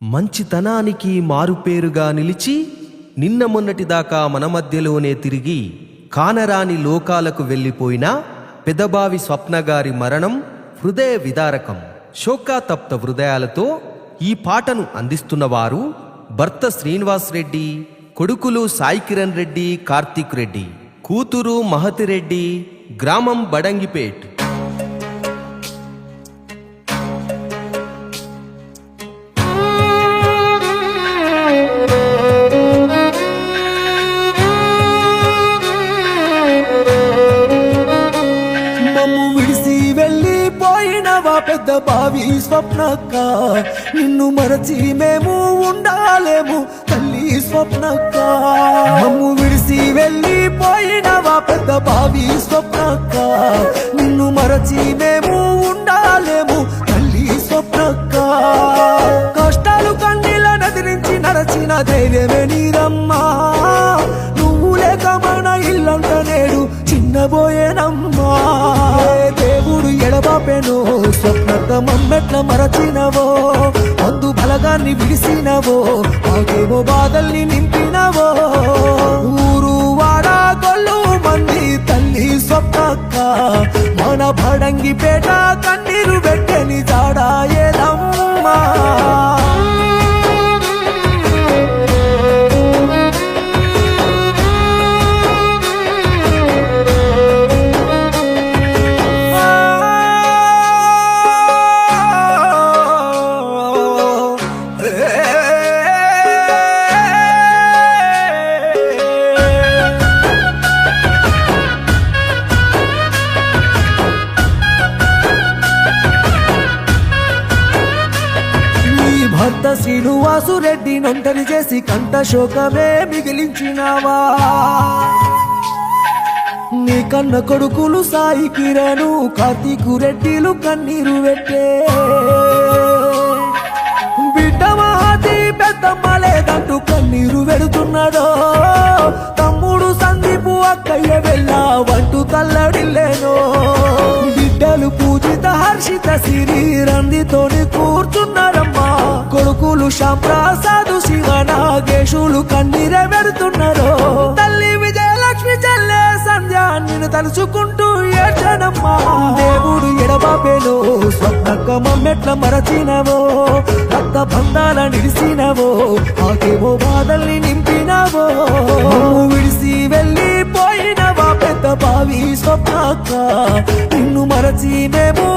మంచితనానికి మారుపేరుగా నిలిచి నిన్న మొన్నటిదాకా మన మధ్యలోనే తిరిగి కానరాని లోకాలకు వెళ్ళిపోయిన పెదబావి స్వప్నగారి మరణం హృదయ విదారకం. శోకాతప్త హృదయాలతో ఈ పాటను అందిస్తున్నవారు భర్త శ్రీనివాస్ రెడ్డి, కొడుకులు సాయి కిరణ్ రెడ్డి, కార్తీక్ రెడ్డి, కూతురు మహతిరెడ్డి, గ్రామం బడంగిపేట్. పెద్ద బావి స్వప్నక్క, నిన్ను మరచి మేము ఉండాలేము తల్లి స్వప్నక్క. మమ్ము విడిసి వెళ్ళిపోయినవా పెద్ద బావి స్వప్నక్క, నిన్ను మరచి మేము ఉండాలేము తల్లి స్వప్నక్క. కష్టాలు కన్నీళ్ళ నదిరించి నరచిన ధైర్యమే నీరమ్మా, నువ్వు లేక మన ఇల్లంట నేడు చిన్నబోయేనమ్మా. దేవుడు ఎడబాపెను స్వప్నక్క, మమ్మెట్ల మరచినవో, మందు బలగాన్ని విడిసినవో, మాకేమో బాధల్ని నింపినవో. ఊరు వాడ గొల్లు మంది తల్లి స్వప్నక్క, మన బడంగిపేట కన్నీరు పెట్టని జాడా ఏదమ్మా. భర్త శ్రీనివాసు రెడ్డి నంటని చేసి కంట శోకమే మిగిలించినావా. నీ కన్న కొడుకులు సాయి కిరణు, కార్తీకు రెడ్డిలు కన్నీరు పెట్టే. బిడ్డ మహతి పెద్దమ్మ లేదంటూ కన్నీరు పెడుతున్నాడో, తమ్ముడు సందీపు అక్కయ్య వెళ్ళా వంటూ తల్లడిల్లేనో. బిడ్డలు పూజిత హర్షిత సిరి రందితోని కూర్చున్నారమ్మా, కొడుకులు శ్యాంప్రసాదు శివ నాగేశులు కన్నీరే పెడుతున్నారు. తల్లి విజయలక్ష్మి చెల్లె సంధ్య నిన్ను తలుచుకుంటూ ఏడ్చనమ్మా. దేవుడు ఎడబాపేలో స్వప్నక్క, మమ్మెట్ల మరచినవో, రక్త బంధాల నిలిసినవో, మాకేమో బాధల్ని నింపినవో. విడిసి వెళ్ళిపోయినవా పెద్ద బావి స్వప్నక్క, నిన్ను మరచి మేము